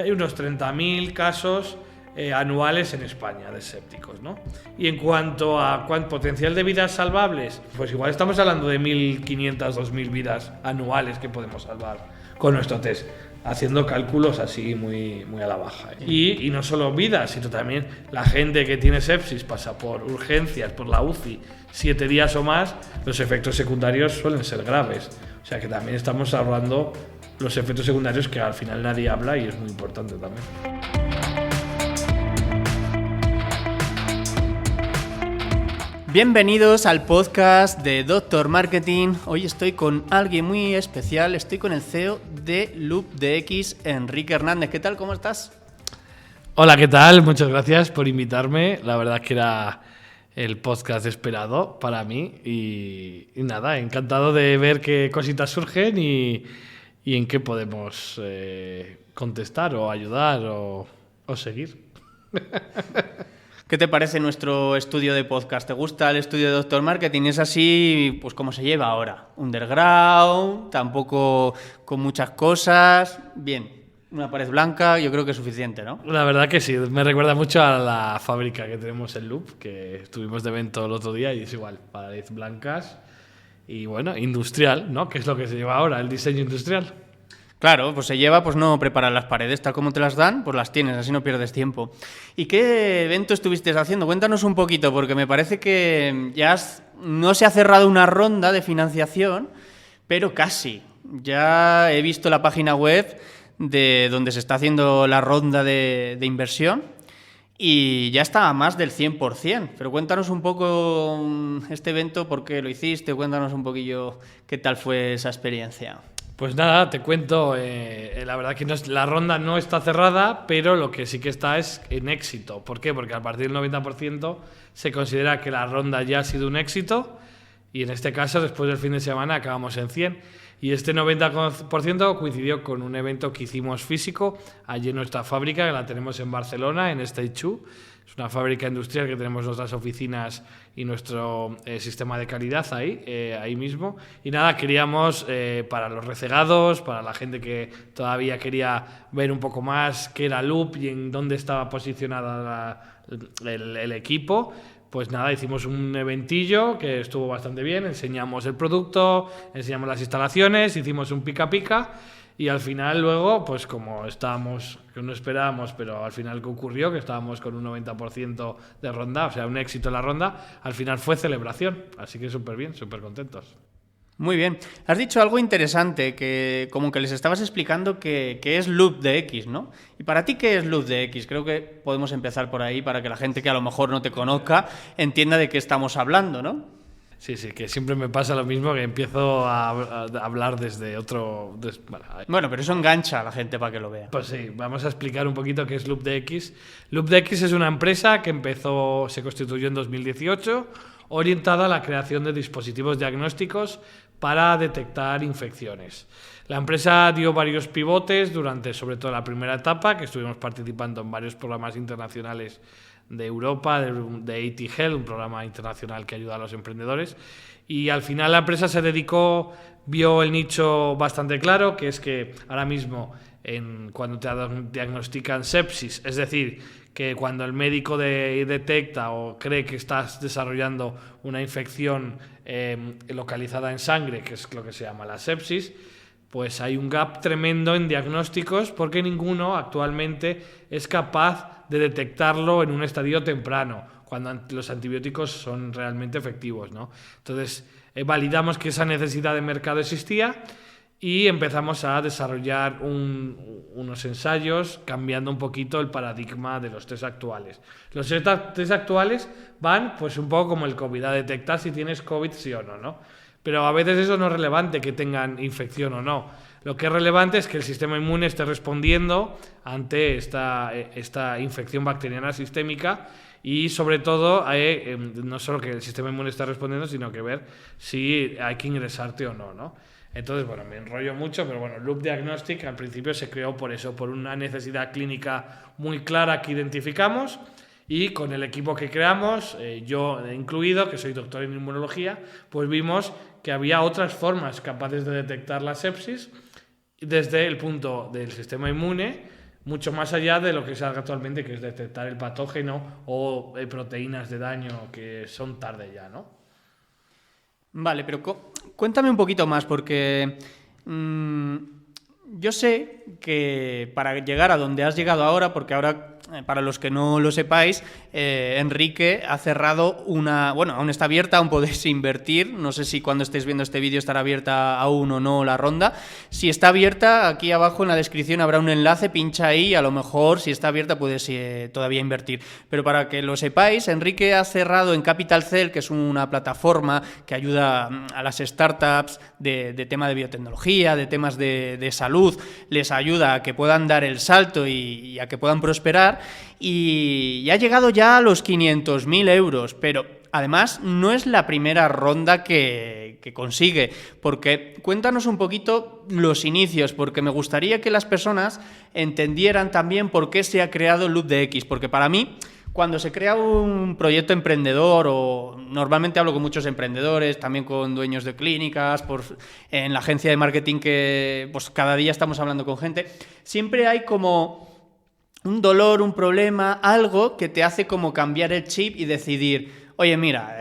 Hay unos 30.000 casos anuales en España de sépticos, ¿no? Y en cuanto a potencial de vidas salvables, pues igual estamos hablando de 1.500, 2.000 vidas anuales que podemos salvar con nuestro test, haciendo cálculos así muy a la baja. Y no solo vidas, sino también la gente que tiene sepsis pasa por urgencias, por la UCI, 7 días o más, los efectos secundarios suelen ser graves. O sea que también estamos ahorrando los efectos secundarios que al final nadie habla y es muy importante también. Bienvenidos al podcast de Doctor Marketing. Hoy estoy con alguien muy especial, estoy con el CEO de LoopDX, Enrique Hernández. ¿Qué tal? ¿Cómo estás? Hola, ¿qué tal? Muchas gracias por invitarme. La verdad que era el podcast esperado para mí y nada, encantado de ver qué cositas surgen y en qué podemos contestar o ayudar o seguir. ¿Qué te parece nuestro estudio de podcast? ¿Te gusta el estudio de Doctor Marketing? ¿Es así, pues, cómo se lleva ahora? Underground, tampoco con muchas cosas. Bien, una pared blanca, yo creo que es suficiente, ¿no? La verdad que sí, me recuerda mucho a la fábrica que tenemos en Loop, que estuvimos de evento el otro día y es igual, paredes blancas y bueno, industrial, ¿no? Que es lo que se lleva ahora, el diseño industrial. Claro, pues se lleva, pues no preparar las paredes tal como te las dan, pues las tienes, así no pierdes tiempo. ¿Y qué evento estuviste haciendo? Cuéntanos un poquito, porque me parece que no se ha cerrado una ronda de financiación, pero casi. Ya he visto la página web de donde se está haciendo la ronda de inversión y ya está a más del 100%. Pero cuéntanos un poco este evento, por qué lo hiciste, cuéntanos un poquillo qué tal fue esa experiencia. Pues nada, te cuento, la verdad que la ronda no está cerrada, pero lo que sí que está es en éxito. ¿Por qué? Porque a partir del 90% se considera que la ronda ya ha sido un éxito y en este caso, después del fin de semana, acabamos en 100. Y este 90% coincidió con un evento que hicimos físico allí en nuestra fábrica, que la tenemos en Barcelona, en Stage 2. Es una fábrica industrial que tenemos nuestras oficinas y nuestro sistema de calidad ahí mismo. Y nada, queríamos para los recegados, para la gente que todavía quería ver un poco más qué era Loop y en dónde estaba posicionada el equipo, pues nada, hicimos un eventillo que estuvo bastante bien, enseñamos el producto, enseñamos las instalaciones, hicimos un pica-pica. Y al final luego, pues como estábamos, que no esperábamos, pero al final que ocurrió, que estábamos con un 90% de ronda, o sea, un éxito en la ronda, al final fue celebración. Así que súper bien, súper contentos. Muy bien. Has dicho algo interesante, que como que les estabas explicando que es LoopDX, ¿no? ¿Y para ti qué es LoopDX? Creo que podemos empezar por ahí para que la gente que a lo mejor no te conozca entienda de qué estamos hablando, ¿no? Sí, que siempre me pasa lo mismo, que empiezo a hablar desde otro... Bueno, pero eso engancha a la gente para que lo vea. Pues sí, vamos a explicar un poquito qué es LoopDX. LoopDX es una empresa que se constituyó en 2018, orientada a la creación de dispositivos diagnósticos para detectar infecciones. La empresa dio varios pivotes durante, sobre todo, la primera etapa, que estuvimos participando en varios programas internacionales de Europa, de AT Health, un programa internacional que ayuda a los emprendedores. Y al final la empresa vio el nicho bastante claro, que es que ahora mismo cuando te diagnostican sepsis, es decir, que cuando el médico detecta o cree que estás desarrollando una infección localizada en sangre, que es lo que se llama la sepsis, pues hay un gap tremendo en diagnósticos porque ninguno actualmente es capaz de detectarlo en un estadio temprano, cuando los antibióticos son realmente efectivos, ¿no? Entonces, validamos que esa necesidad de mercado existía y empezamos a desarrollar unos ensayos cambiando un poquito el paradigma de los test actuales. Los test actuales van pues un poco como el COVID, a detectar si tienes COVID sí o no, ¿no? Pero a veces eso no es relevante, que tengan infección o no. Lo que es relevante es que el sistema inmune esté respondiendo ante esta infección bacteriana sistémica y, sobre todo, no solo que el sistema inmune está respondiendo, sino que ver si hay que ingresarte o no, ¿no? Entonces, bueno, me enrollo mucho, pero bueno, Loop Diagnostic al principio se creó por eso, por una necesidad clínica muy clara que identificamos. Y con el equipo que creamos, yo incluido, que soy doctor en inmunología, pues vimos que había otras formas capaces de detectar la sepsis desde el punto del sistema inmune mucho más allá de lo que se hace actualmente, que es detectar el patógeno o proteínas de daño que son tarde ya, ¿no? Vale, pero cuéntame un poquito más, porque yo sé que para llegar a donde has llegado ahora, porque ahora, para los que no lo sepáis, Enrique ha cerrado bueno, aún está abierta, aún podéis invertir, no sé si cuando estéis viendo este vídeo estará abierta aún o no la ronda. Si está abierta, aquí abajo en la descripción habrá un enlace, pincha ahí y a lo mejor si está abierta puedes todavía invertir. Pero para que lo sepáis, Enrique ha cerrado en Capital Cell, que es una plataforma que ayuda a las startups de tema de biotecnología, de temas de salud, les ayuda a que puedan dar el salto y a que puedan prosperar, y ha llegado ya a los 500.000 euros, pero además no es la primera ronda que consigue, porque cuéntanos un poquito los inicios, porque me gustaría que las personas entendieran también por qué se ha creado LoopDX, porque para mí, cuando se crea un proyecto emprendedor, o normalmente hablo con muchos emprendedores, también con dueños de clínicas, en la agencia de marketing que pues cada día estamos hablando con gente, siempre hay como un dolor, un problema, algo que te hace como cambiar el chip y decidir, oye, mira,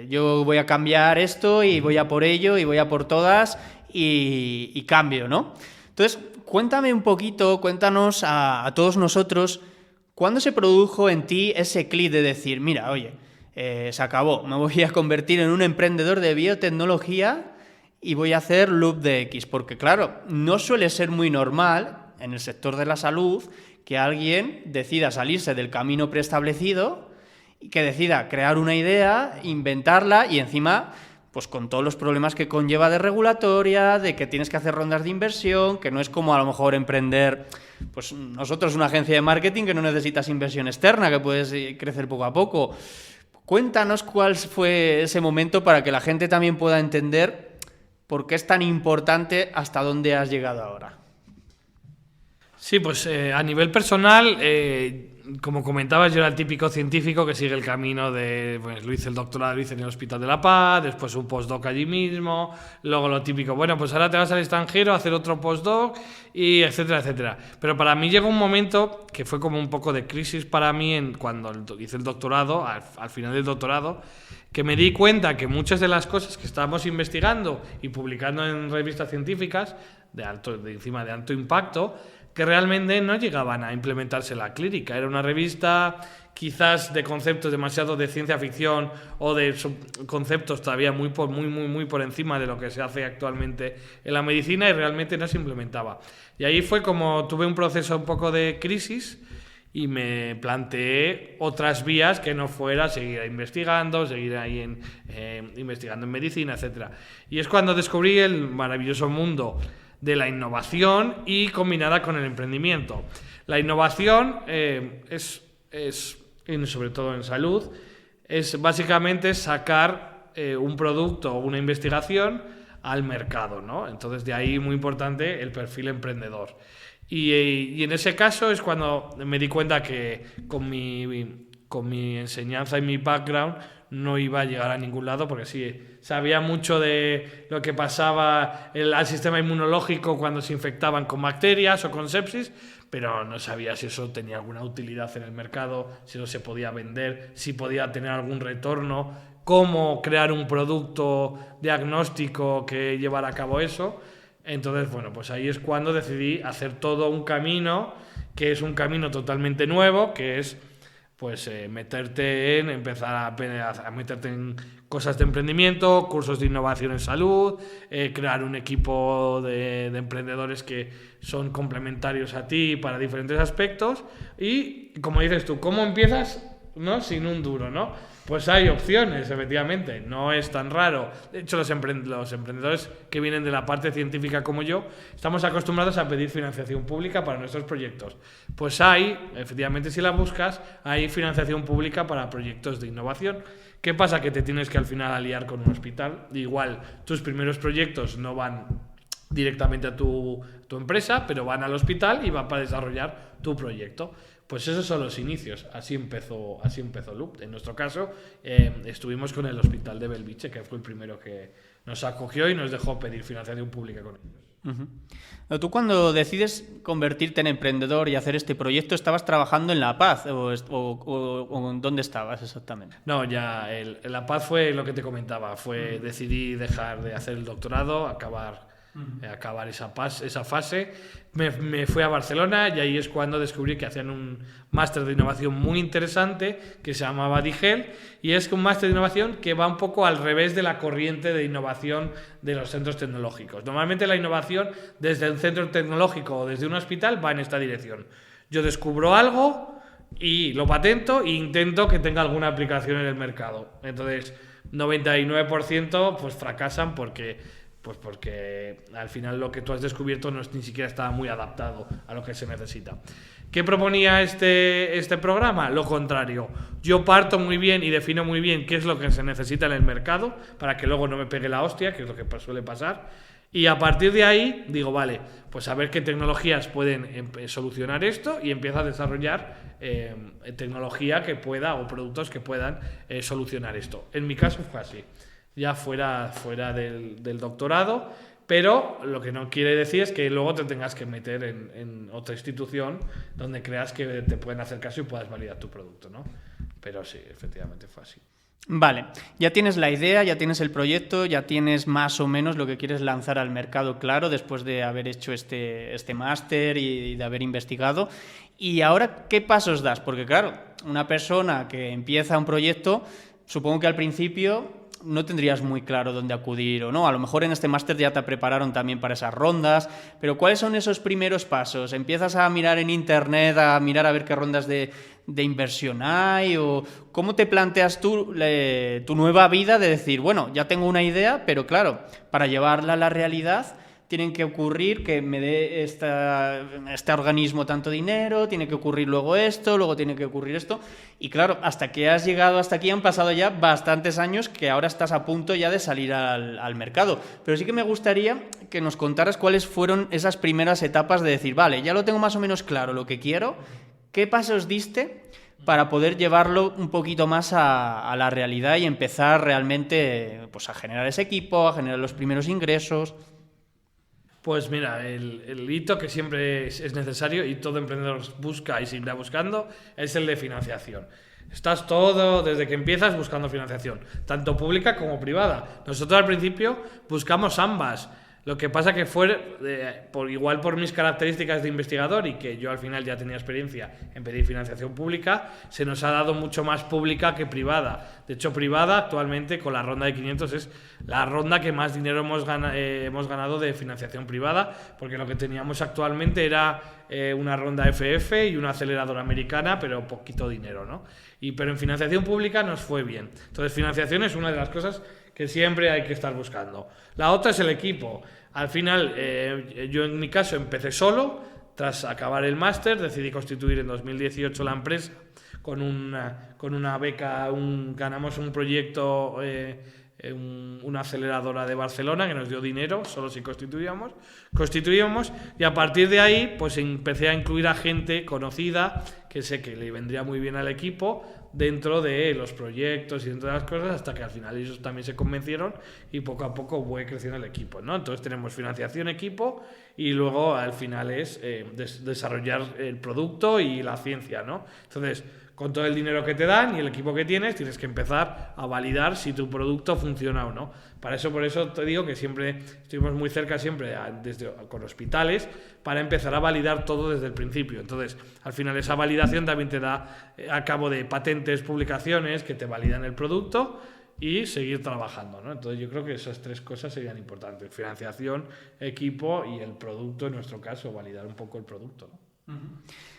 yo voy a cambiar esto y voy a por ello y voy a por todas y cambio, ¿no? Entonces, cuéntame un poquito, cuéntanos a todos nosotros, ¿cuándo se produjo en ti ese clic de decir, mira, oye, se acabó, me voy a convertir en un emprendedor de biotecnología y voy a hacer LoopDX? Porque claro, no suele ser muy normal en el sector de la salud que alguien decida salirse del camino preestablecido y que decida crear una idea, inventarla y encima, pues con todos los problemas que conlleva de regulatoria, de que tienes que hacer rondas de inversión, que no es como a lo mejor emprender, pues nosotros una agencia de marketing que no necesitas inversión externa, que puedes crecer poco a poco. Cuéntanos cuál fue ese momento para que la gente también pueda entender por qué es tan importante hasta dónde has llegado ahora. Sí, pues a nivel personal, como comentabas, yo era el típico científico que sigue el camino de, pues lo hice el doctorado, lo hice en el Hospital de la Paz, después un postdoc allí mismo, luego lo típico, bueno, pues ahora te vas al extranjero a hacer otro postdoc, y etcétera, etcétera. Pero para mí llegó un momento que fue como un poco de crisis para mí cuando hice el doctorado, al final del doctorado, que me di cuenta que muchas de las cosas que estábamos investigando y publicando en revistas científicas de alto impacto, que realmente no llegaban a implementarse en la clínica. Era una revista quizás de conceptos demasiado de ciencia ficción o de conceptos todavía muy por encima de lo que se hace actualmente en la medicina, y realmente no se implementaba. Y ahí fue como tuve un proceso un poco de crisis y me planteé otras vías que no fuera seguir investigando, seguir ahí investigando en medicina, etc. Y es cuando descubrí el maravilloso mundo de la innovación y combinada con el emprendimiento. La innovación sobre todo en salud, es básicamente sacar un producto o una investigación al mercado, ¿no? Entonces, de ahí muy importante el perfil emprendedor. Y en ese caso es cuando me di cuenta que con mi enseñanza y mi background no iba a llegar a ningún lado, porque sí, sabía mucho de lo que pasaba al sistema inmunológico cuando se infectaban con bacterias o con sepsis, pero no sabía si eso tenía alguna utilidad en el mercado, si eso se podía vender, si podía tener algún retorno, cómo crear un producto diagnóstico que llevara a cabo eso. Entonces, bueno, pues ahí es cuando decidí hacer todo un camino, que es un camino totalmente nuevo, que es pues empezar a meterte en cosas de emprendimiento, cursos de innovación en salud, crear un equipo de emprendedores que son complementarios a ti para diferentes aspectos. Y como dices tú, ¿cómo empiezas, no? Sin un duro, ¿no? Pues hay opciones, efectivamente, no es tan raro. De hecho, los emprendedores que vienen de la parte científica como yo, estamos acostumbrados a pedir financiación pública para nuestros proyectos. Pues efectivamente, si la buscas, hay financiación pública para proyectos de innovación. ¿Qué pasa? Que te tienes que al final aliar con un hospital. Igual, tus primeros proyectos no van directamente a tu empresa, pero van al hospital y van para desarrollar tu proyecto. Pues esos son los inicios, así empezó Loop. En nuestro caso, estuvimos con el Hospital de Belviche, que fue el primero que nos acogió y nos dejó pedir financiación pública con ellos. Ujú. Tú cuando decides convertirte en emprendedor y hacer este proyecto, ¿estabas trabajando en La Paz o ¿dónde estabas exactamente? No, ya La Paz fue lo que te comentaba, fue decidí dejar de hacer el doctorado, acabar esa fase. Me fui a Barcelona y ahí es cuando descubrí que hacían un máster de innovación muy interesante que se llamaba DIGEL, y es un máster de innovación que va un poco al revés de la corriente de innovación de los centros tecnológicos. Normalmente la innovación desde un centro tecnológico o desde un hospital va en esta dirección. Yo descubro algo y lo patento e intento que tenga alguna aplicación en el mercado. Entonces, 99% pues fracasan porque al final lo que tú has descubierto ni siquiera estaba muy adaptado a lo que se necesita. ¿Qué proponía este programa? Lo contrario. Yo parto muy bien y defino muy bien qué es lo que se necesita en el mercado para que luego no me pegue la hostia, que es lo que suele pasar. Y a partir de ahí digo, vale, pues a ver qué tecnologías pueden solucionar esto, y empiezo a desarrollar tecnología que pueda, o productos que puedan solucionar esto. En mi caso fue así, ya fuera del doctorado, pero lo que no quiere decir es que luego te tengas que meter en otra institución donde creas que te pueden hacer caso y puedas validar tu producto, ¿no? Pero sí, efectivamente fue así. Vale, ya tienes la idea, ya tienes el proyecto, ya tienes más o menos lo que quieres lanzar al mercado, claro, después de haber hecho este máster y de haber investigado. Y ahora, ¿qué pasos das? Porque claro, una persona que empieza un proyecto, supongo que al principio no tendrías muy claro dónde acudir o no. A lo mejor en este máster ya te prepararon también para esas rondas, pero ¿cuáles son esos primeros pasos? ¿Empiezas a mirar en internet, a mirar a ver qué rondas de inversión hay? ¿O cómo te planteas tú tu nueva vida de decir, bueno, ya tengo una idea, pero claro, para llevarla a la realidad tienen que ocurrir que me dé este organismo tanto dinero, tiene que ocurrir luego esto, luego tiene que ocurrir esto. Y claro, hasta que has llegado hasta aquí han pasado ya bastantes años, que ahora estás a punto ya de salir al mercado. Pero sí que me gustaría que nos contaras cuáles fueron esas primeras etapas de decir, vale, ya lo tengo más o menos claro lo que quiero, ¿qué pasos diste para poder llevarlo un poquito más a la realidad y empezar realmente pues, a generar ese equipo, a generar los primeros ingresos? Pues mira, el hito que siempre es necesario y todo emprendedor busca y seguirá buscando es el de financiación. Estás todo, desde que empiezas, buscando financiación, tanto pública como privada. Nosotros al principio buscamos ambas. Lo que pasa que fue, igual por mis características de investigador y que yo al final ya tenía experiencia en pedir financiación pública, se nos ha dado mucho más pública que privada. De hecho, privada actualmente con la ronda de 500 es la ronda que más dinero hemos ganado de financiación privada, porque lo que teníamos actualmente era una ronda FF y una aceleradora americana, pero poquito dinero, ¿no? Pero en financiación pública nos fue bien. Entonces, financiación es una de las cosas que siempre hay que estar buscando. La otra es el equipo. Al final, yo en mi caso empecé solo. Tras acabar el máster, decidí constituir en 2018 la empresa con una beca. Ganamos un proyecto, una aceleradora de Barcelona que nos dio dinero, solo si constituíamos, y a partir de ahí pues empecé a incluir a gente conocida que sé que le vendría muy bien al equipo dentro de los proyectos y dentro de las cosas, hasta que al final ellos también se convencieron y poco a poco fue creciendo el equipo, ¿no? Entonces tenemos financiación, equipo, y luego al final es desarrollar el producto y la ciencia, ¿no? Entonces, con todo el dinero que te dan y el equipo que tienes que empezar a validar si tu producto funciona o no. Por eso te digo que siempre estuvimos muy cerca con hospitales para empezar a validar todo desde el principio. Entonces, al final esa validación también te da a cabo de patentes, publicaciones que te validan el producto y seguir trabajando, ¿no? Entonces yo creo que esas tres cosas serían importantes: financiación, equipo y el producto, en nuestro caso, validar un poco el producto, ¿no?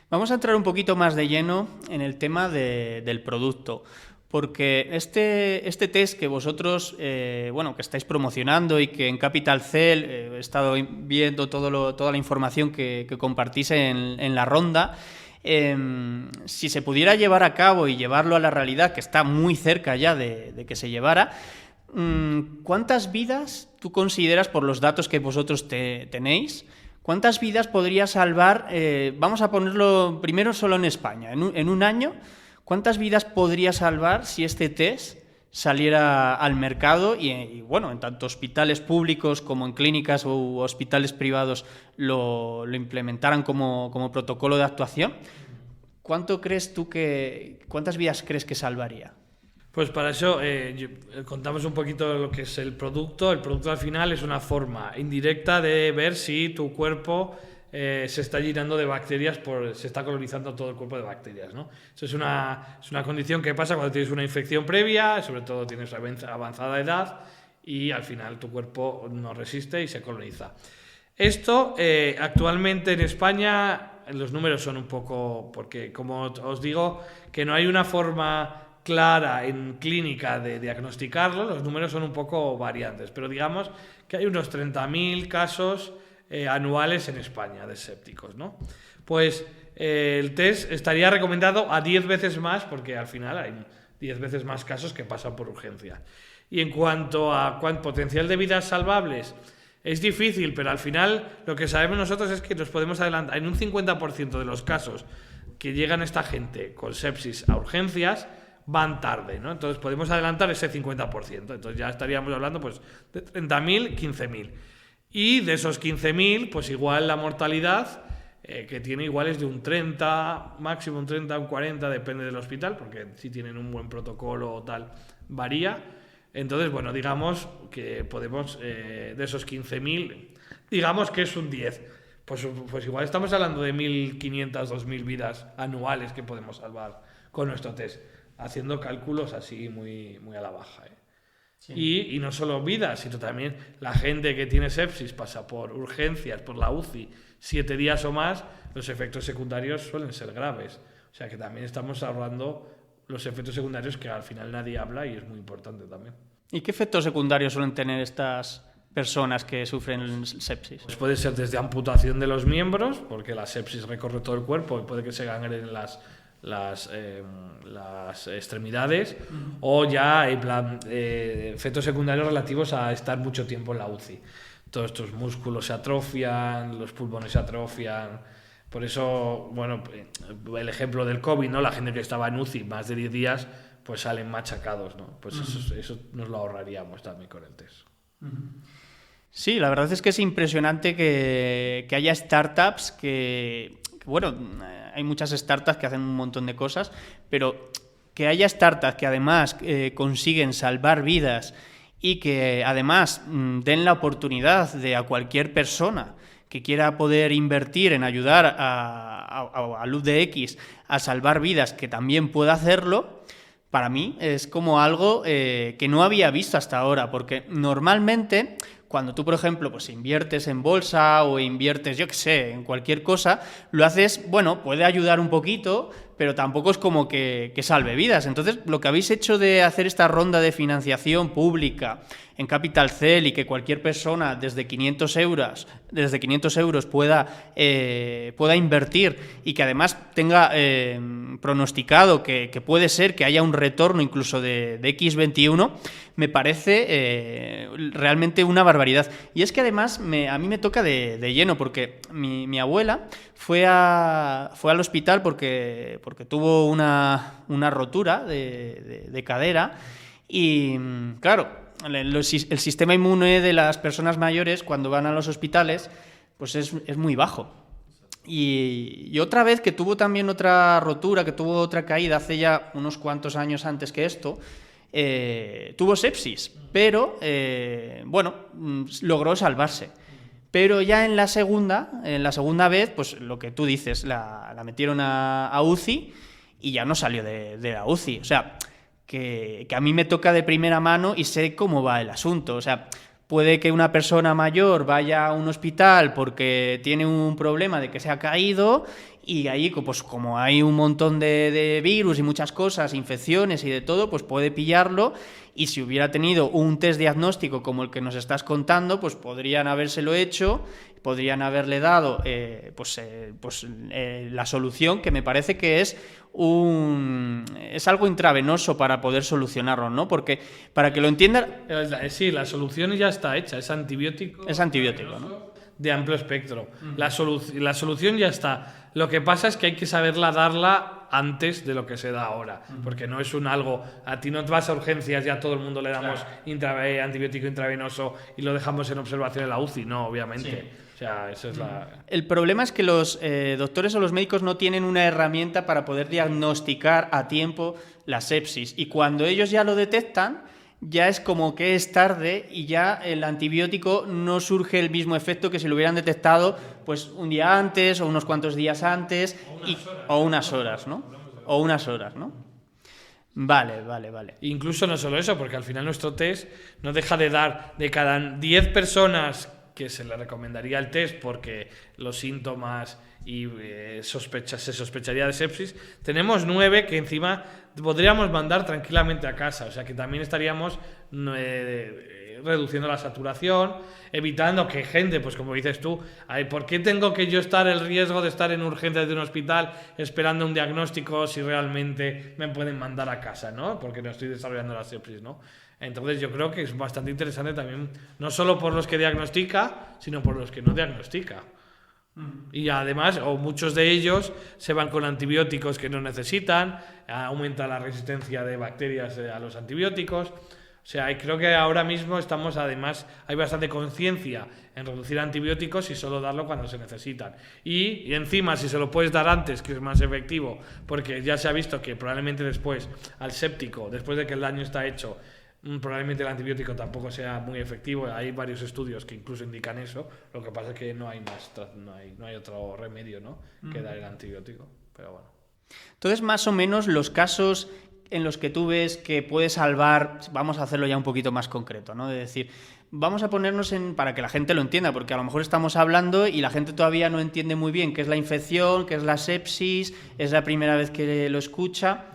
Vamos a entrar un poquito más de lleno en el tema del producto, porque este test que vosotros que estáis promocionando y que en Capital Cell he estado viendo toda la información que compartís en la ronda, si se pudiera llevar a cabo y llevarlo a la realidad, que está muy cerca ya de que se llevara, ¿cuántas vidas tú consideras, por los datos que vosotros tenéis, cuántas vidas podría salvar? Vamos a ponerlo primero solo en España. En un año, ¿cuántas vidas podría salvar si este test saliera al mercado y bueno, en tanto hospitales públicos como en clínicas u hospitales privados lo implementaran como protocolo de actuación, ¿cuántas vidas crees que salvaría? Pues para eso contamos un poquito lo que es el producto. El producto al final es una forma indirecta de ver si tu cuerpo se está llenando de bacterias, se está colonizando todo el cuerpo de bacterias, ¿no? Eso es una condición que pasa cuando tienes una infección previa, sobre todo tienes avanzada edad y al final tu cuerpo no resiste y se coloniza. Esto actualmente en España los números son un poco, porque como os digo, que no hay una forma clara en clínica de diagnosticarlo, los números son un poco variantes, pero digamos que hay unos 30.000 casos anuales en España de sépticos, ¿no? Pues el test estaría recomendado a 10 veces más, porque al final hay 10 veces más casos que pasan por urgencia. Y en cuanto a potencial de vidas salvables, es difícil, pero al final lo que sabemos nosotros es que nos podemos adelantar en un 50% de los casos que llegan esta gente con sepsis a urgencias, van tarde, ¿no? Entonces podemos adelantar ese 50%. Entonces ya estaríamos hablando pues de 30.000, 15.000. Y de esos 15.000, pues igual la mortalidad que tiene igual es de un 30, máximo un 30, un 40, depende del hospital, porque si tienen un buen protocolo o tal, varía. Entonces, bueno, digamos que podemos, de esos 15.000, digamos que es un 10. Pues igual estamos hablando de 1.500, 2.000 vidas anuales que podemos salvar con nuestro test, haciendo cálculos así muy, muy a la baja, ¿eh? Sí. Y no solo vidas, sino también la gente que tiene sepsis pasa por urgencias, por la UCI, 7 días o más, los efectos secundarios suelen ser graves. O sea que también estamos ahorrando los efectos secundarios que al final nadie habla y es muy importante también. ¿Y qué efectos secundarios suelen tener estas personas que sufren sepsis? Pues puede ser desde amputación de los miembros, porque la sepsis recorre todo el cuerpo y puede que se gangrenen las extremidades, o ya en plan efectos secundarios relativos a estar mucho tiempo en la UCI. Todos estos músculos se atrofian, los pulmones se atrofian. Por eso, bueno, el ejemplo del COVID, ¿no? La gente que estaba en UCI más de 10 días, pues salen machacados, ¿no? Pues eso nos lo ahorraríamos también con el test. Sí, la verdad es que es impresionante que haya startups bueno, hay muchas startups que hacen un montón de cosas, pero que haya startups que además consiguen salvar vidas y que además den la oportunidad de a cualquier persona que quiera poder invertir en ayudar a LoopDX a salvar vidas, que también pueda hacerlo, para mí es como algo que no había visto hasta ahora, porque normalmente cuando tú, por ejemplo, pues inviertes en bolsa o inviertes, yo qué sé, en cualquier cosa, lo haces, bueno, puede ayudar un poquito, pero tampoco es como que salve vidas. Entonces, lo que habéis hecho de hacer esta ronda de financiación pública en Capital Cell y que cualquier persona desde 500 euros pueda invertir y que además tenga pronosticado que puede ser que haya un retorno incluso de X21, me parece realmente una barbaridad. Y es que además a mí me toca de lleno, porque mi abuela fue al hospital porque tuvo una rotura de cadera y, claro, el sistema inmune de las personas mayores cuando van a los hospitales pues es muy bajo. Y otra vez que tuvo también otra rotura, que tuvo otra caída hace ya unos cuantos años antes que esto, tuvo sepsis, pero bueno, logró salvarse. Pero ya en la segunda vez, pues lo que tú dices, la metieron a UCI y ya no salió de la UCI. O sea, que a mí me toca de primera mano y sé cómo va el asunto. O sea, puede que una persona mayor vaya a un hospital porque tiene un problema de que se ha caído y ahí, pues como hay un montón de virus y muchas cosas, infecciones y de todo, pues puede pillarlo, y si hubiera tenido un test diagnóstico como el que nos estás contando, pues podrían habérselo hecho, podrían haberle dado la solución, que me parece que es algo intravenoso para poder solucionarlo, ¿no? Porque, para que lo entiendan... Sí, la solución ya está hecha, es antibiótico. Es antibiótico, ¿no? De amplio espectro. La solución ya está. Lo que pasa es que hay que saberla darla antes de lo que se da ahora, porque no es algo, a ti no te vas a urgencias, ya todo el mundo le damos antibiótico intravenoso y lo dejamos en observación en la UCI, no, obviamente. Sí. O sea, eso es El problema es que los doctores o los médicos no tienen una herramienta para poder diagnosticar a tiempo la sepsis, y cuando ellos ya lo detectan, ya es como que es tarde y ya el antibiótico no surge el mismo efecto que si lo hubieran detectado pues un día antes o unos cuantos días antes o unas horas, ¿no? O unas horas, ¿no? Vale. Incluso no solo eso, porque al final nuestro test no deja de dar de cada 10 personas que se le recomendaría el test porque los síntomas y se sospecharía de sepsis, tenemos 9 que encima podríamos mandar tranquilamente a casa, o sea que también estaríamos reduciendo la saturación, evitando que gente, pues como dices tú, ¿por qué tengo que yo estar el riesgo de estar en urgencias de un hospital esperando un diagnóstico si realmente me pueden mandar a casa, ¿no? Porque no estoy desarrollando la sepsis, ¿no? Entonces yo creo que es bastante interesante también, no solo por los que diagnostica, sino por los que no diagnostica. Y además, o muchos de ellos se van con antibióticos que no necesitan, aumenta la resistencia de bacterias a los antibióticos. O sea, creo que ahora mismo además, hay bastante conciencia en reducir antibióticos y solo darlo cuando se necesitan. Y encima, si se lo puedes dar antes, que es más efectivo, porque ya se ha visto que probablemente después, al séptico, después de que el daño está hecho, probablemente el antibiótico tampoco sea muy efectivo. Hay varios estudios que incluso indican eso. Lo que pasa es que no hay otro remedio, ¿no? Que dar el antibiótico. Pero bueno. Entonces, más o menos los casos en los que tú ves que puede salvar, vamos a hacerlo ya un poquito más concreto, ¿no? De decir, vamos a ponernos para que la gente lo entienda, porque a lo mejor estamos hablando y la gente todavía no entiende muy bien qué es la infección, qué es la sepsis, es la primera vez que lo escucha.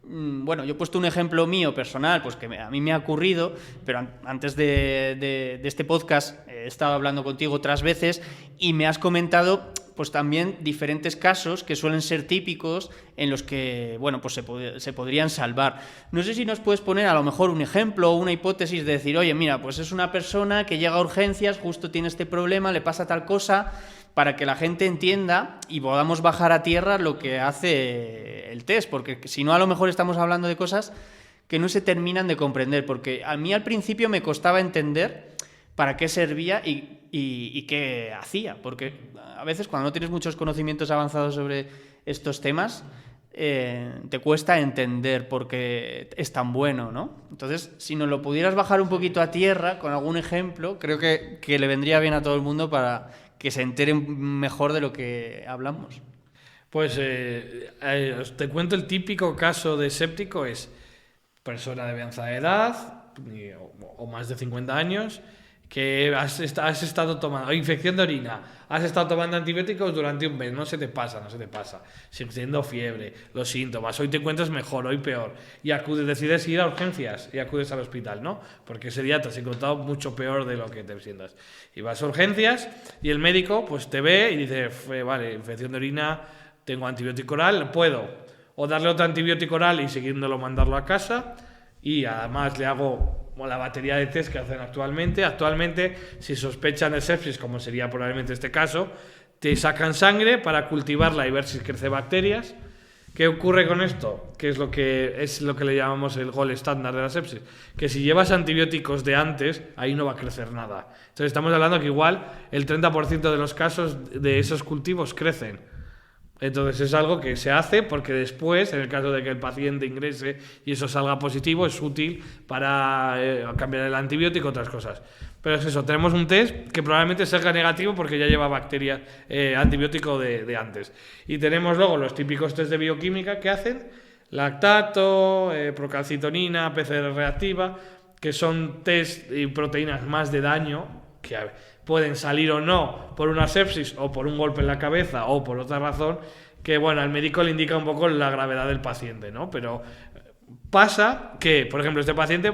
Bueno, yo he puesto un ejemplo mío personal, pues que a mí me ha ocurrido, pero antes de este podcast he estado hablando contigo otras veces y me has comentado pues también diferentes casos que suelen ser típicos en los que, bueno, pues se podrían salvar. No sé si nos puedes poner a lo mejor un ejemplo o una hipótesis de decir, oye, mira, pues es una persona que llega a urgencias, justo tiene este problema, le pasa tal cosa, para que la gente entienda y podamos bajar a tierra lo que hace el test, porque si no a lo mejor estamos hablando de cosas que no se terminan de comprender, porque a mí al principio me costaba entender para qué servía y qué hacía, porque a veces cuando no tienes muchos conocimientos avanzados sobre estos temas, te cuesta entender por qué es tan bueno, ¿no? Entonces, si nos lo pudieras bajar un poquito a tierra con algún ejemplo, creo que le vendría bien a todo el mundo para que se enteren mejor de lo que hablamos. Pues te cuento el típico caso de séptico, es persona de avanzada edad o más de 50 años que has estado tomando, infección de orina, has estado tomando antibióticos durante un mes, no se te pasa, sintiendo fiebre, los síntomas, hoy te encuentras mejor, hoy peor, y decides ir a urgencias y acudes al hospital, ¿no? Porque ese día te has encontrado mucho peor de lo que te sientas. Y vas a urgencias y el médico pues te ve y dice, vale, infección de orina, tengo antibiótico oral, puedo o darle otro antibiótico oral y siguiéndolo mandarlo a casa, y además le hago la batería de test que hacen actualmente. Actualmente, si sospechan de sepsis, como sería probablemente este caso, te sacan sangre para cultivarla y ver si crece bacterias. ¿Qué ocurre con esto? Que es lo que le llamamos el gold estándar de la sepsis. Que si llevas antibióticos de antes, ahí no va a crecer nada. Entonces estamos hablando que igual el 30% de los casos de esos cultivos crecen. Entonces es algo que se hace porque después, en el caso de que el paciente ingrese y eso salga positivo, es útil para cambiar el antibiótico y otras cosas. Pero es eso, tenemos un test que probablemente salga negativo porque ya lleva bacterias, antibiótico de antes. Y tenemos luego los típicos test de bioquímica que hacen, lactato, procalcitonina, PCR reactiva, que son test y proteínas más de daño que pueden salir o no por una sepsis o por un golpe en la cabeza o por otra razón, que bueno, al médico le indica un poco la gravedad del paciente, ¿no? Pero pasa que, por ejemplo, este paciente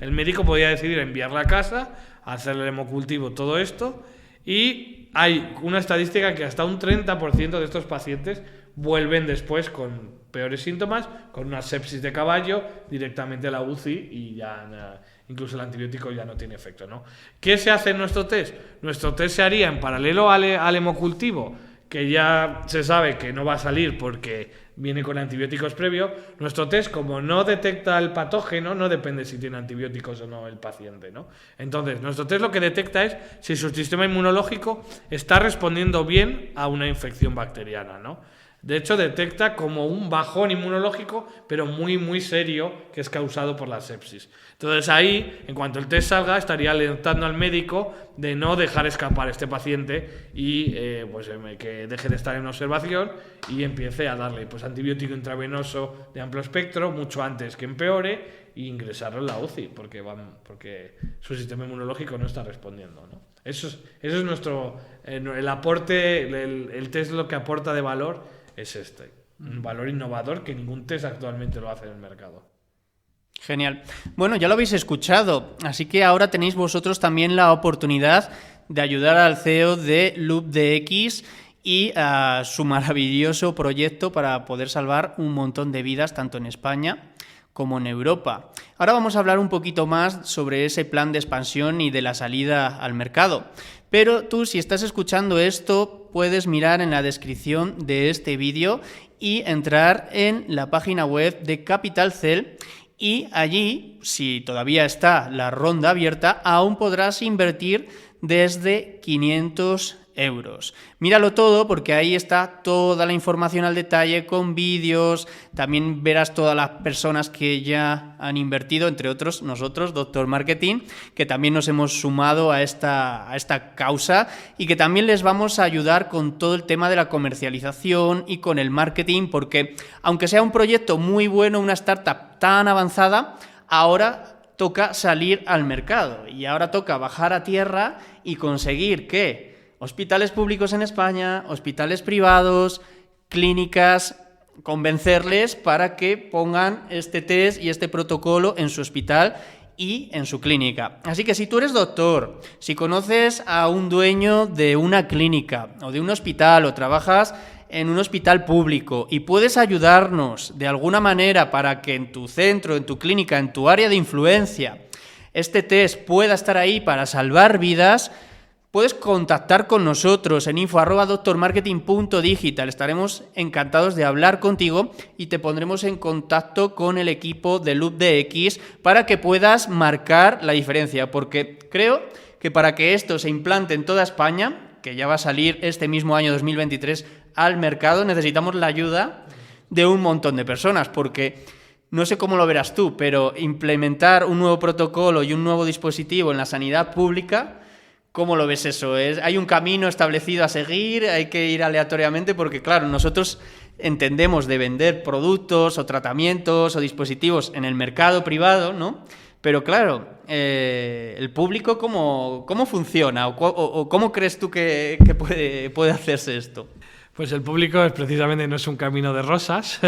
el médico podría decidir enviarle a casa, hacerle el hemocultivo, todo esto, y hay una estadística que hasta un 30% de estos pacientes vuelven después con peores síntomas, con una sepsis de caballo, directamente a la UCI y ya incluso el antibiótico ya no tiene efecto, ¿no? ¿Qué se hace en nuestro test? Nuestro test se haría en paralelo al hemocultivo, que ya se sabe que no va a salir porque viene con antibióticos previos, nuestro test, como no detecta el patógeno, no depende si tiene antibióticos o no el paciente, ¿no? Entonces, nuestro test lo que detecta es si su sistema inmunológico está respondiendo bien a una infección bacteriana, ¿no? De hecho, detecta como un bajón inmunológico, pero muy, muy serio, que es causado por la sepsis. Entonces ahí, en cuanto el test salga, estaría alertando al médico de no dejar escapar a este paciente y que deje de estar en observación y empiece a darle pues, antibiótico intravenoso de amplio espectro, mucho antes que empeore, e ingresarlo en la UCI, porque su sistema inmunológico no está respondiendo, ¿no? Eso es nuestro el aporte, el test lo que aporta de valor es un valor innovador que ningún test actualmente lo hace en el mercado. Genial. Bueno, ya lo habéis escuchado, así que ahora tenéis vosotros también la oportunidad de ayudar al CEO de LoopDX y a su maravilloso proyecto para poder salvar un montón de vidas tanto en España como en Europa. Ahora vamos a hablar un poquito más sobre ese plan de expansión y de la salida al mercado. Pero tú, si estás escuchando esto, puedes mirar en la descripción de este vídeo y entrar en la página web de Capital Cell y allí, si todavía está la ronda abierta, aún podrás invertir desde 500 euros. Míralo todo porque ahí está toda la información al detalle con vídeos, también verás todas las personas que ya han invertido, entre otros nosotros, Doctor Marketing, que también nos hemos sumado a esta causa y que también les vamos a ayudar con todo el tema de la comercialización y con el marketing, porque aunque sea un proyecto muy bueno, una startup tan avanzada, ahora toca salir al mercado y ahora toca bajar a tierra y conseguir que hospitales públicos en España, hospitales privados, clínicas, convencerles para que pongan este test y este protocolo en su hospital y en su clínica. Así que si tú eres doctor, si conoces a un dueño de una clínica o de un hospital o trabajas en un hospital público y puedes ayudarnos de alguna manera para que en tu centro, en tu clínica, en tu área de influencia, este test pueda estar ahí para salvar vidas, puedes contactar con nosotros en info@doctormarketing.digital. Estaremos encantados de hablar contigo y te pondremos en contacto con el equipo de LoopDX para que puedas marcar la diferencia, porque creo que para que esto se implante en toda España, que ya va a salir este mismo año 2023 al mercado, necesitamos la ayuda de un montón de personas, porque no sé cómo lo verás tú, pero implementar un nuevo protocolo y un nuevo dispositivo en la sanidad pública, ¿cómo lo ves eso? ¿Hay un camino establecido a seguir? ¿Hay que ir aleatoriamente? Porque claro, nosotros entendemos de vender productos o tratamientos o dispositivos en el mercado privado, ¿no? Pero claro, el público, ¿cómo funciona? ¿O cómo crees tú que puede hacerse esto? Pues el público precisamente no es un camino de rosas.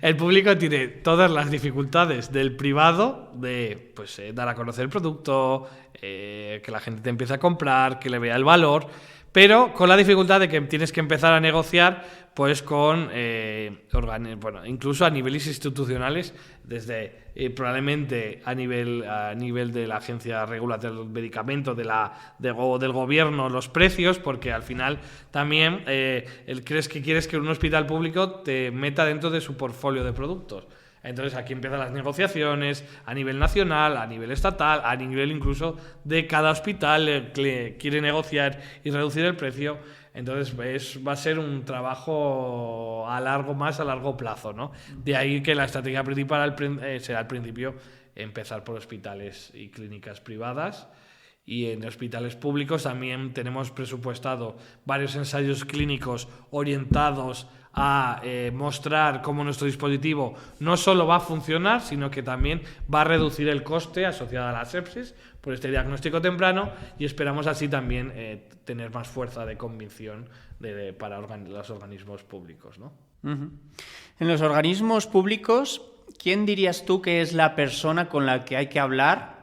El público tiene todas las dificultades del privado de dar a conocer el producto, que la gente te empiece a comprar, que le vea el valor, pero con la dificultad de que tienes que empezar a negociar pues con incluso a niveles institucionales, desde probablemente a nivel de la agencia regulatoria del medicamento, del gobierno, los precios, porque al final también quieres que un hospital público te meta dentro de su portfolio de productos. Entonces aquí empiezan las negociaciones a nivel nacional, a nivel estatal, a nivel incluso de cada hospital que quiere negociar y reducir el precio. Entonces va a ser un trabajo a largo plazo, ¿no? De ahí que la estrategia principal será al principio empezar por hospitales y clínicas privadas. Y en hospitales públicos también tenemos presupuestado varios ensayos clínicos orientados a mostrar cómo nuestro dispositivo no solo va a funcionar, sino que también va a reducir el coste asociado a la sepsis por este diagnóstico temprano, y esperamos así también tener más fuerza de convicción para los organismos públicos, ¿no? Uh-huh. En los organismos públicos, ¿quién dirías tú que es la persona con la que hay que hablar,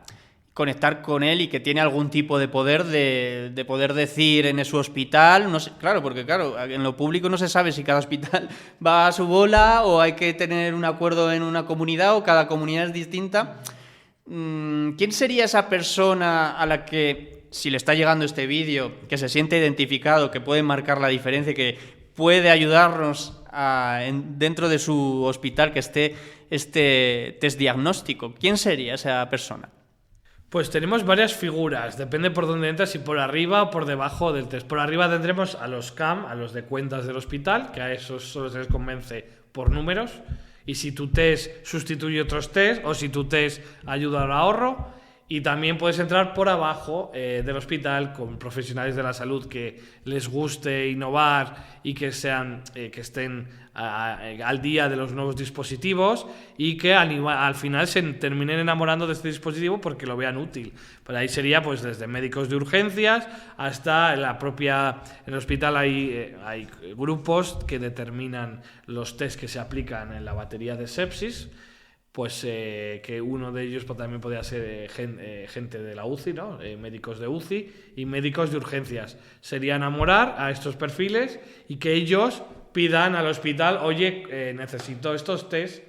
conectar con él y que tiene algún tipo de poder de poder decir en su hospital? No sé, porque en lo público no se sabe si cada hospital va a su bola o hay que tener un acuerdo en una comunidad o cada comunidad es distinta. ¿Quién sería esa persona a la que si le está llegando este vídeo, que se siente identificado, que puede marcar la diferencia, que puede ayudarnos dentro de su hospital que esté este test diagnóstico, ¿quién sería esa persona? Pues tenemos varias figuras, depende por dónde entras, si por arriba o por debajo del test. Por arriba tendremos a los CAM, a los de cuentas del hospital, que a esos solo se les convence por números, y si tu test sustituye otros test o si tu test ayuda al ahorro. Y también puedes entrar por abajo del hospital con profesionales de la salud que les guste innovar y que estén al día de los nuevos dispositivos y que al final se terminen enamorando de este dispositivo porque lo vean útil. Por ahí sería pues desde médicos de urgencias hasta en el hospital hay grupos que determinan los test que se aplican en la batería de sepsis. Pues que uno de ellos también podría ser gente de la UCI, ¿no? Médicos de UCI y médicos de urgencias. Sería enamorar a estos perfiles y que ellos pidan al hospital, oye, necesito estos test,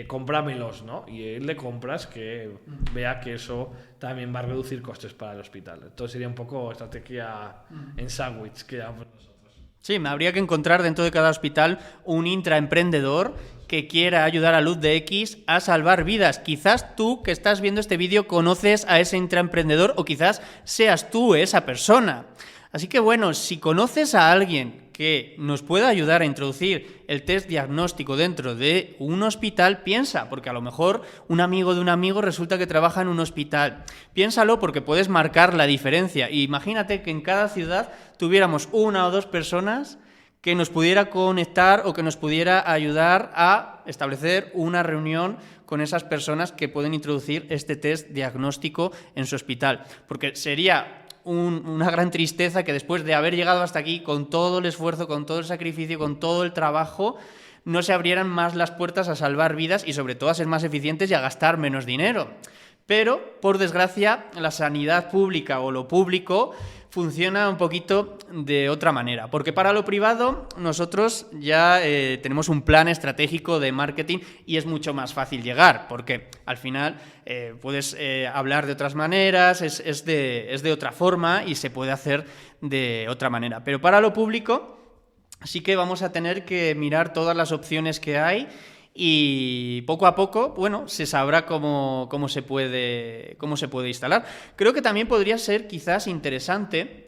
cómpramelos, ¿no? Y él le compras que vea que eso también va a reducir costes para el hospital. Entonces sería un poco estrategia en sándwich que llamamos nosotros. Sí, habría que encontrar dentro de cada hospital un intraemprendedor que quiera ayudar a LoopDX a salvar vidas. Quizás tú que estás viendo este vídeo conoces a ese intraemprendedor o quizás seas tú esa persona. Así que bueno, si conoces a alguien que nos pueda ayudar a introducir el test diagnóstico dentro de un hospital, piensa, porque a lo mejor un amigo de un amigo resulta que trabaja en un hospital. Piénsalo porque puedes marcar la diferencia. Y imagínate que en cada ciudad tuviéramos una o dos personas que nos pudiera conectar o que nos pudiera ayudar a establecer una reunión con esas personas que pueden introducir este test diagnóstico en su hospital. Porque sería una gran tristeza que después de haber llegado hasta aquí, con todo el esfuerzo, con todo el sacrificio, con todo el trabajo, no se abrieran más las puertas a salvar vidas y sobre todo a ser más eficientes y a gastar menos dinero. Pero, por desgracia, la sanidad pública o lo público funciona un poquito de otra manera, porque para lo privado nosotros ya tenemos un plan estratégico de marketing y es mucho más fácil llegar, porque al final puedes hablar de otras maneras, es de otra forma y se puede hacer de otra manera. Pero para lo público sí que vamos a tener que mirar todas las opciones que hay y poco a poco, bueno, se sabrá cómo se puede instalar. Creo que también podría ser quizás interesante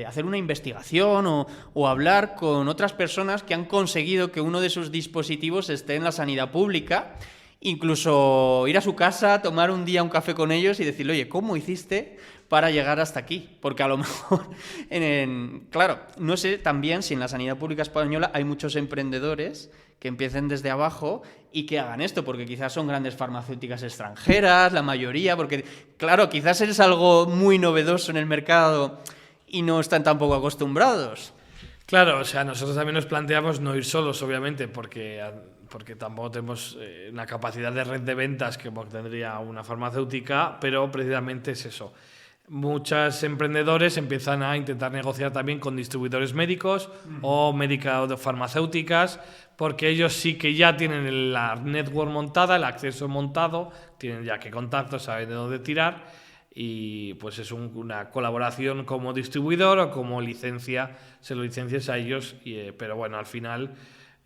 hacer una investigación o hablar con otras personas que han conseguido que uno de sus dispositivos esté en la sanidad pública, incluso ir a su casa, tomar un día un café con ellos y decirle, oye, ¿cómo hiciste para llegar hasta aquí? Porque a lo mejor, claro, no sé también si en la sanidad pública española hay muchos emprendedores que empiecen desde abajo y que hagan esto, porque quizás son grandes farmacéuticas extranjeras, la mayoría, porque, claro, quizás es algo muy novedoso en el mercado y no están tampoco acostumbrados. Claro, o sea, nosotros también nos planteamos no ir solos, obviamente, porque tampoco tenemos una capacidad de red de ventas que tendría una farmacéutica, pero precisamente es eso. Muchos emprendedores empiezan a intentar negociar también con distribuidores médicos o farmacéuticas, porque ellos sí que ya tienen la network montada, el acceso montado, tienen ya qué contactos, saben de dónde tirar y pues es una colaboración como distribuidor o como licencia, se lo licencias a ellos, pero bueno, al final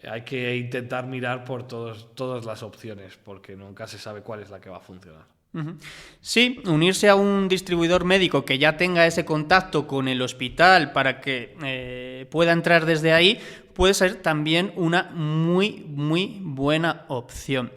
hay que intentar mirar por todas las opciones porque nunca se sabe cuál es la que va a funcionar. Sí, unirse a un distribuidor médico que ya tenga ese contacto con el hospital para que pueda entrar desde ahí puede ser también una muy, muy buena opción.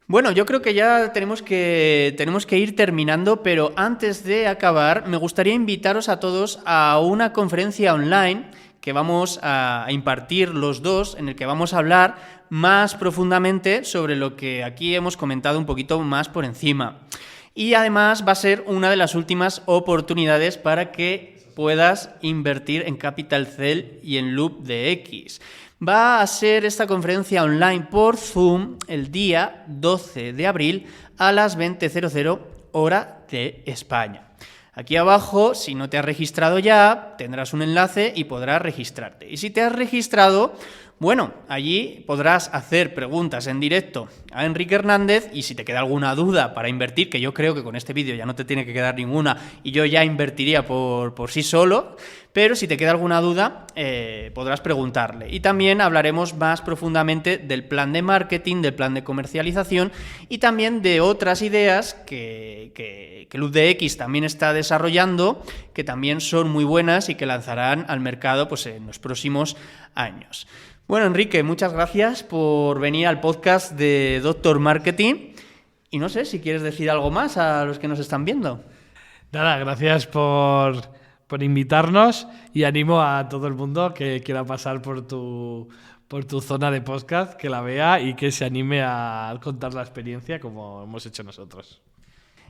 Bueno, yo creo que ya tenemos que ir terminando, pero antes de acabar me gustaría invitaros a todos a una conferencia online que vamos a impartir los dos, en el que vamos a hablar más profundamente sobre lo que aquí hemos comentado un poquito más por encima. Y además va a ser una de las últimas oportunidades para que puedas invertir en Capital Cell y en LoopDX. Va a ser esta conferencia online por Zoom el día 12 de abril a las 20:00 hora de España. Aquí abajo, si no te has registrado ya, tendrás un enlace y podrás registrarte. Y si te has registrado, Bueno, allí podrás hacer preguntas en directo a Enrique Hernández y si te queda alguna duda para invertir, que yo creo que con este vídeo ya no te tiene que quedar ninguna y yo ya invertiría por sí solo, pero si te queda alguna duda podrás preguntarle. Y también hablaremos más profundamente del plan de marketing, del plan de comercialización y también de otras ideas que LoopDX también está desarrollando, que también son muy buenas y que lanzarán al mercado pues, en los próximos años. Bueno, Enrique, muchas gracias por venir al podcast de Doctor Marketing y no sé si quieres decir algo más a los que nos están viendo. Nada, gracias por invitarnos y animo a todo el mundo que quiera pasar por tu zona de podcast, que la vea y que se anime a contar la experiencia como hemos hecho nosotros.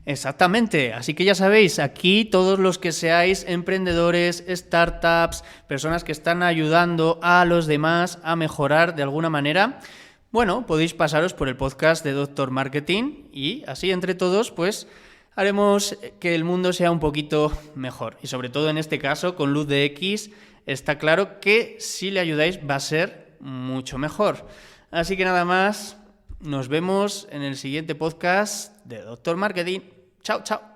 Exactamente, así que ya sabéis, aquí todos los que seáis emprendedores, startups, personas que están ayudando a los demás a mejorar de alguna manera, bueno, podéis pasaros por el podcast de Doctor Marketing y así entre todos pues haremos que el mundo sea un poquito mejor. Y sobre todo en este caso con LoopDX está claro que si le ayudáis va a ser mucho mejor. Así que nada más, nos vemos en el siguiente podcast de Doctor Marketing. Chao, chao.